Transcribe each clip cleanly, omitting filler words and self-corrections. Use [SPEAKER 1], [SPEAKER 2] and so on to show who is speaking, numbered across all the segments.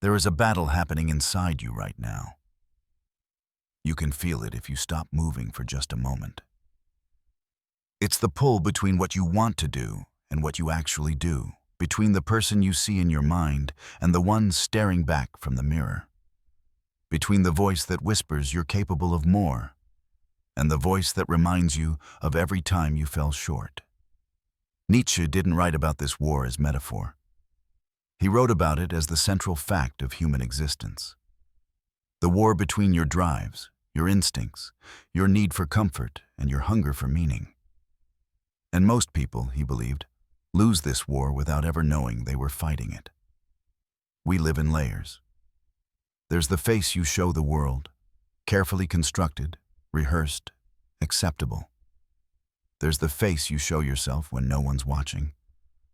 [SPEAKER 1] There is a battle happening inside you right now. You can feel it if you stop moving for just a moment. It's the pull between what you want to do and what you actually do, between the person you see in your mind and the one staring back from the mirror, between the voice that whispers you're capable of more and the voice that reminds you of every time you fell short. Nietzsche didn't write about this war as metaphor. He wrote about it as the central fact of human existence. The war between your drives, your instincts, your need for comfort, and your hunger for meaning. And most people, he believed, lose this war without ever knowing they were fighting it. We live in layers. There's the face you show the world, carefully constructed, rehearsed, acceptable. There's the face you show yourself when no one's watching,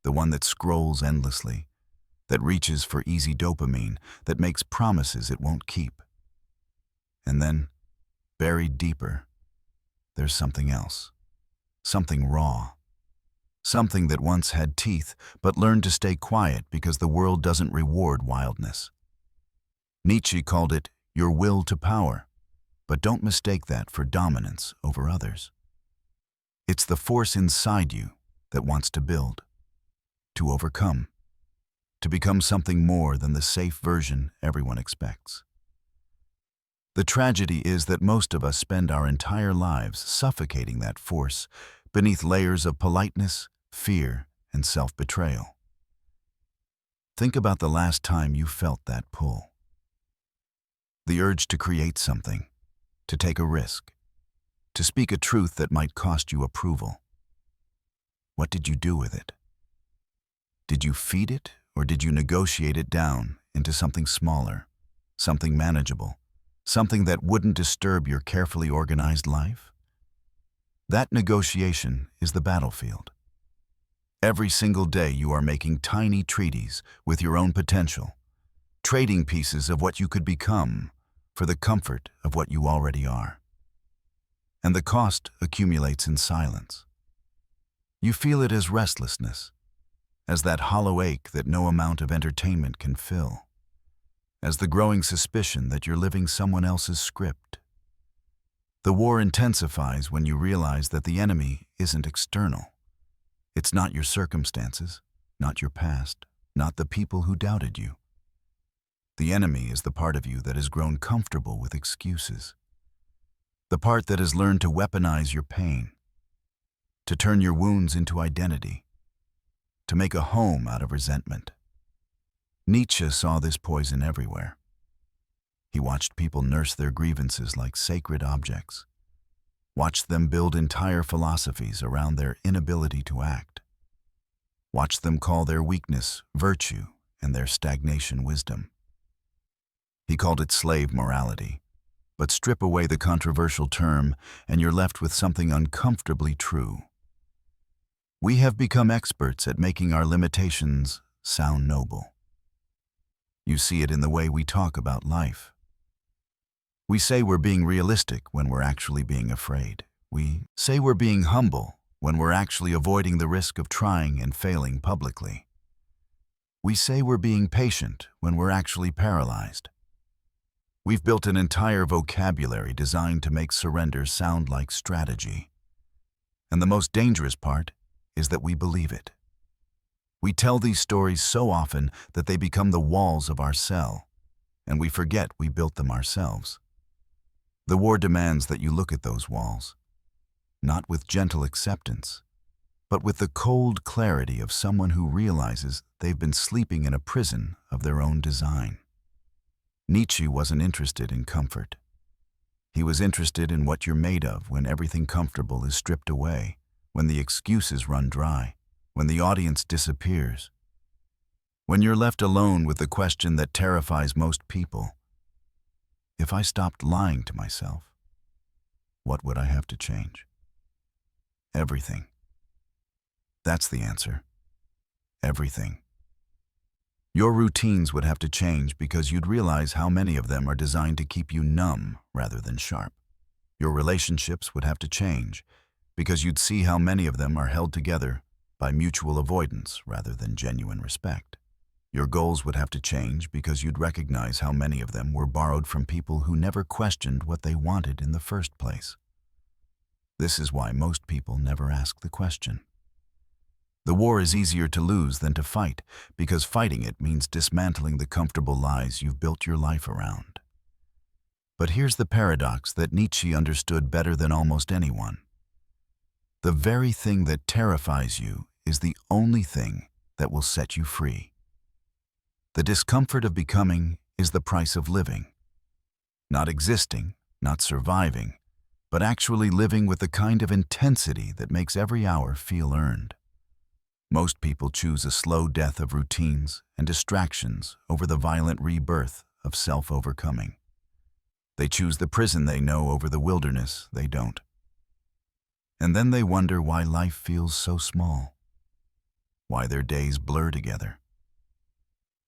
[SPEAKER 1] the one that scrolls endlessly, that reaches for easy dopamine, that makes promises it won't keep. And then, buried deeper, there's something else, something raw, something that once had teeth but learned to stay quiet because the world doesn't reward wildness. Nietzsche called it your will to power, but don't mistake that for dominance over others. It's the force inside you that wants to build, to overcome, to become something more than the safe version everyone expects. The tragedy is that most of us spend our entire lives suffocating that force beneath layers of politeness, fear, and self-betrayal. Think about the last time you felt that pull. The urge to create something, to take a risk, to speak a truth that might cost you approval. What did you do with it? Did you feed it, or did you negotiate it down into something smaller, something manageable, something that wouldn't disturb your carefully organized life? That negotiation is the battlefield. Every single day you are making tiny treaties with your own potential, trading pieces of what you could become for the comfort of what you already are. And the cost accumulates in silence. You feel it as restlessness, as that hollow ache that no amount of entertainment can fill, as the growing suspicion that you're living someone else's script. The war intensifies when you realize that the enemy isn't external. It's not your circumstances, not your past, not the people who doubted you. The enemy is the part of you that has grown comfortable with excuses, the part that has learned to weaponize your pain, to turn your wounds into identity, to make a home out of resentment. Nietzsche saw this poison everywhere. He watched people nurse their grievances like sacred objects, watched them build entire philosophies around their inability to act, watched them call their weakness virtue and their stagnation wisdom. He called it slave morality, but strip away the controversial term and you're left with something uncomfortably true. We have become experts at making our limitations sound noble. You see it in the way we talk about life. We say we're being realistic when we're actually being afraid. We say we're being humble when we're actually avoiding the risk of trying and failing publicly. We say we're being patient when we're actually paralyzed. We've built an entire vocabulary designed to make surrender sound like strategy. And the most dangerous part is that we believe it. We tell these stories so often that they become the walls of our cell, and we forget we built them ourselves. The war demands that you look at those walls, not with gentle acceptance, but with the cold clarity of someone who realizes they've been sleeping in a prison of their own design. Nietzsche wasn't interested in comfort. He was interested in what you're made of when everything comfortable is stripped away, when the excuses run dry, when the audience disappears, when you're left alone with the question that terrifies most people. If I stopped lying to myself, what would I have to change? Everything. That's the answer. Everything. Your routines would have to change because you'd realize how many of them are designed to keep you numb rather than sharp. Your relationships would have to change because you'd see how many of them are held together by mutual avoidance rather than genuine respect. Your goals would have to change because you'd recognize how many of them were borrowed from people who never questioned what they wanted in the first place. This is why most people never ask the question. The war is easier to lose than to fight, because fighting it means dismantling the comfortable lies you've built your life around. But here's the paradox that Nietzsche understood better than almost anyone. The very thing that terrifies you is the only thing that will set you free. The discomfort of becoming is the price of living. Not existing, not surviving, but actually living with the kind of intensity that makes every hour feel earned. Most people choose a slow death of routines and distractions over the violent rebirth of self-overcoming. They choose the prison they know over the wilderness they don't. And then they wonder why life feels so small, why their days blur together,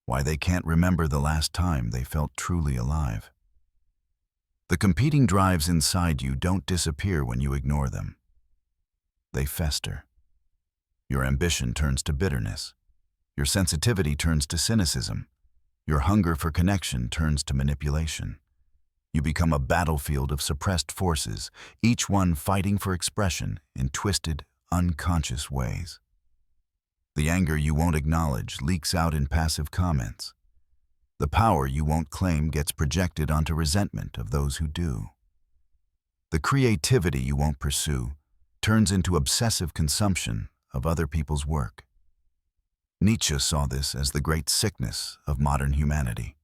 [SPEAKER 1] why they can't remember the last time they felt truly alive. The competing drives inside you don't disappear when you ignore them. They fester. Your ambition turns to bitterness. Your sensitivity turns to cynicism. Your hunger for connection turns to manipulation. You become a battlefield of suppressed forces, each one fighting for expression in twisted, unconscious ways. The anger you won't acknowledge leaks out in passive comments. The power you won't claim gets projected onto resentment of those who do. The creativity you won't pursue turns into obsessive consumption of other people's work. Nietzsche saw this as the great sickness of modern humanity.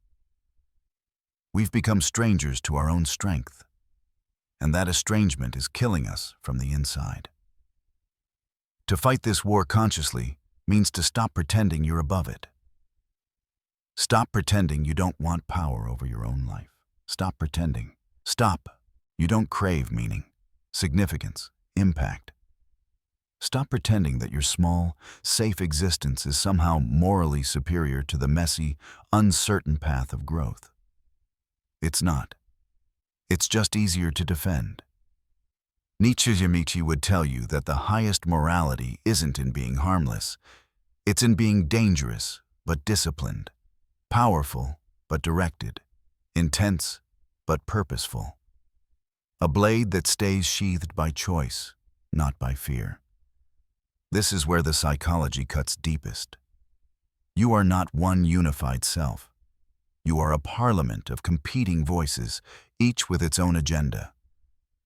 [SPEAKER 1] We've become strangers to our own strength, and that estrangement is killing us from the inside. To fight this war consciously means to stop pretending you're above it. Stop pretending you don't want power over your own life. Stop pretending. Stop. You don't crave meaning, significance, impact. Stop pretending that your small, safe existence is somehow morally superior to the messy, uncertain path of growth. It's not. It's just easier to defend. Nietzsche would tell you that the highest morality isn't in being harmless. It's in being dangerous but disciplined, powerful but directed, intense but purposeful. A blade that stays sheathed by choice, not by fear. This is where the psychology cuts deepest. You are not one unified self. You are a parliament of competing voices, each with its own agenda.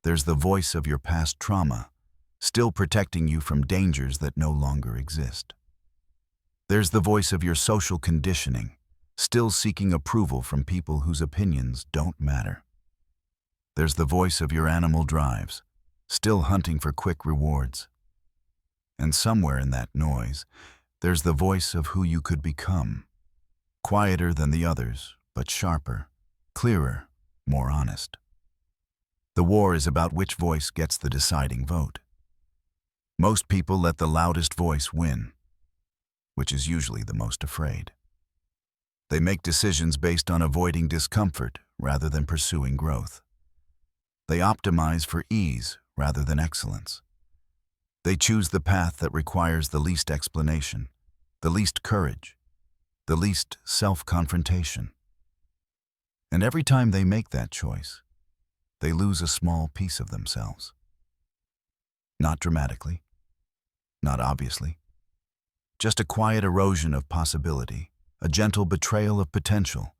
[SPEAKER 1] There's the voice of your past trauma, still protecting you from dangers that no longer exist. There's the voice of your social conditioning, still seeking approval from people whose opinions don't matter. There's the voice of your animal drives, still hunting for quick rewards. And somewhere in that noise, there's the voice of who you could become. Quieter than the others, but sharper, clearer, more honest. The war is about which voice gets the deciding vote. Most people let the loudest voice win, which is usually the most afraid. They make decisions based on avoiding discomfort rather than pursuing growth. They optimize for ease rather than excellence. They choose the path that requires the least explanation, the least courage, the least self-confrontation. And every time they make that choice, they lose a small piece of themselves. Not dramatically, not obviously, just a quiet erosion of possibility, a gentle betrayal of potential,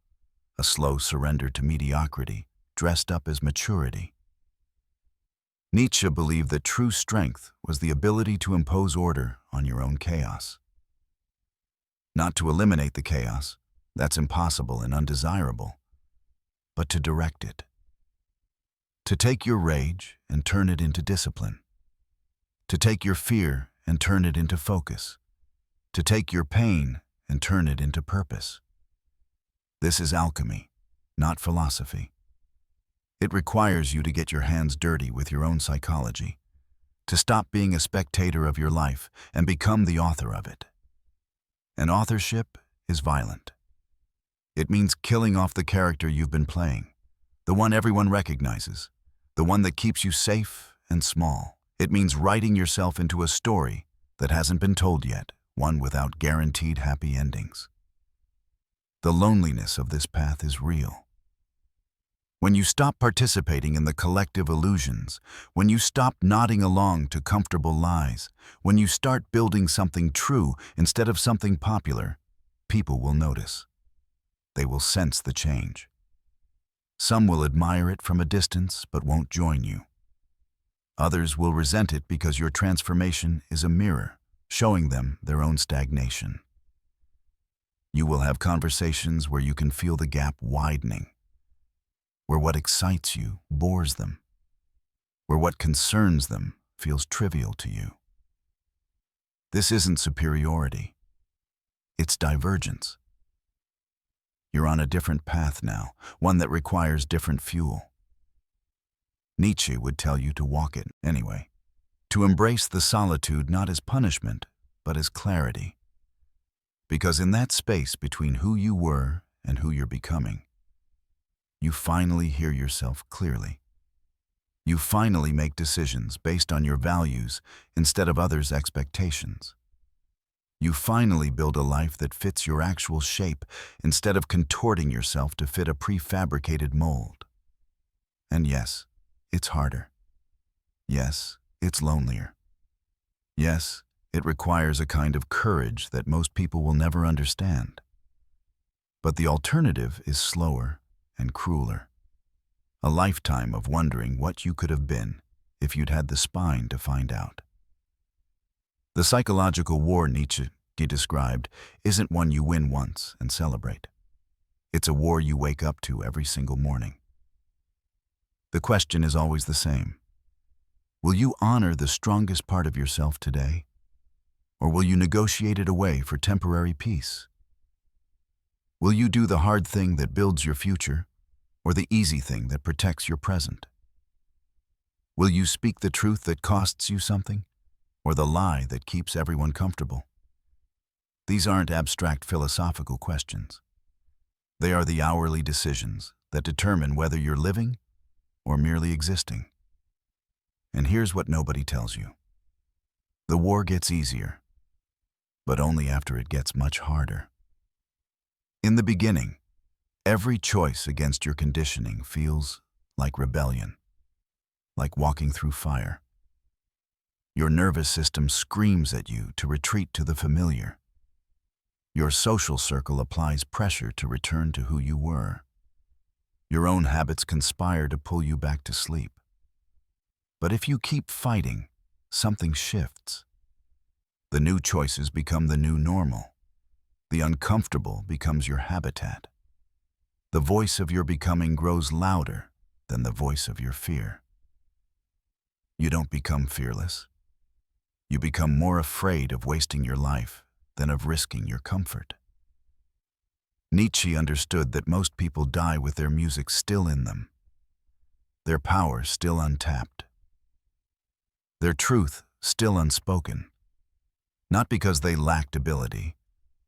[SPEAKER 1] a slow surrender to mediocrity, dressed up as maturity. Nietzsche believed that true strength was the ability to impose order on your own chaos. Not to eliminate the chaos, that's impossible and undesirable, but to direct it. To take your rage and turn it into discipline. To take your fear and turn it into focus. To take your pain and turn it into purpose. This is alchemy, not philosophy. It requires you to get your hands dirty with your own psychology, to stop being a spectator of your life and become the author of it. And authorship is violent. It means killing off the character you've been playing, the one everyone recognizes, the one that keeps you safe and small. It means writing yourself into a story that hasn't been told yet, one without guaranteed happy endings. The loneliness of this path is real. When you stop participating in the collective illusions, when you stop nodding along to comfortable lies, when you start building something true instead of something popular, people will notice. They will sense the change. Some will admire it from a distance but won't join you. Others will resent it because your transformation is a mirror, showing them their own stagnation. You will have conversations where you can feel the gap widening, where what excites you bores them, where what concerns them feels trivial to you. This isn't superiority. It's divergence. You're on a different path now, one that requires different fuel. Nietzsche would tell you to walk it anyway, to embrace the solitude not as punishment, but as clarity. Because in that space between who you were and who you're becoming, you finally hear yourself clearly. You finally make decisions based on your values instead of others' expectations. You finally build a life that fits your actual shape instead of contorting yourself to fit a prefabricated mold. And yes, it's harder. Yes, it's lonelier. Yes, it requires a kind of courage that most people will never understand. But the alternative is slower and crueler. A lifetime of wondering what you could have been if you'd had the spine to find out. The psychological war Nietzsche described isn't one you win once and celebrate. It's a war you wake up to every single morning. The question is always the same. Will you honor the strongest part of yourself today? Or will you negotiate it away for temporary peace? Will you do the hard thing that builds your future, or the easy thing that protects your present? Will you speak the truth that costs you something, or the lie that keeps everyone comfortable? These aren't abstract philosophical questions. They are the hourly decisions that determine whether you're living or merely existing. And here's what nobody tells you. The war gets easier, but only after it gets much harder. In the beginning, every choice against your conditioning feels like rebellion, like walking through fire. Your nervous system screams at you to retreat to the familiar. Your social circle applies pressure to return to who you were. Your own habits conspire to pull you back to sleep. But if you keep fighting, something shifts. The new choices become the new normal. The uncomfortable becomes your habitat. The voice of your becoming grows louder than the voice of your fear. You don't become fearless. You become more afraid of wasting your life than of risking your comfort. Nietzsche understood that most people die with their music still in them, their power still untapped, their truth still unspoken, not because they lacked ability,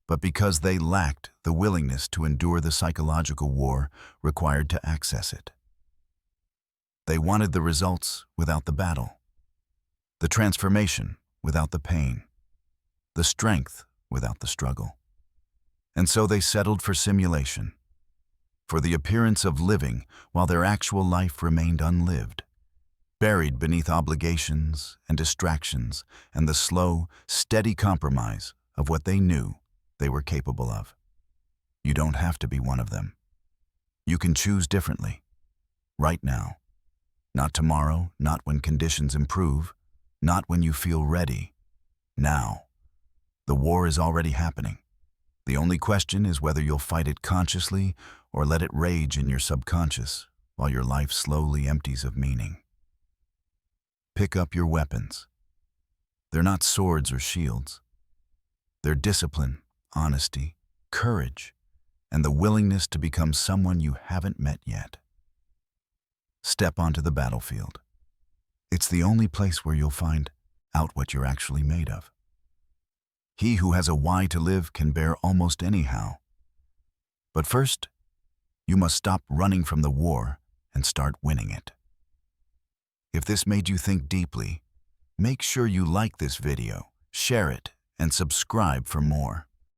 [SPEAKER 1] but because they lacked the willingness to endure the psychological war required to access it. They wanted the results without the battle, the transformation without the pain, the strength without the struggle. And so they settled for simulation, for the appearance of living while their actual life remained unlived, buried beneath obligations and distractions and the slow, steady compromise of what they knew they were capable of. You don't have to be one of them. You can choose differently, right now. Not tomorrow, not when conditions improve, not when you feel ready. Now. The war is already happening. The only question is whether you'll fight it consciously or let it rage in your subconscious while your life slowly empties of meaning. Pick up your weapons. They're not swords or shields. They're discipline, honesty, courage, and the willingness to become someone you haven't met yet. Step onto the battlefield. It's the only place where you'll find out what you're actually made of. He who has a why to live can bear almost anyhow. But first, you must stop running from the war and start winning it. If this made you think deeply, make sure you like this video, share it, and subscribe for more.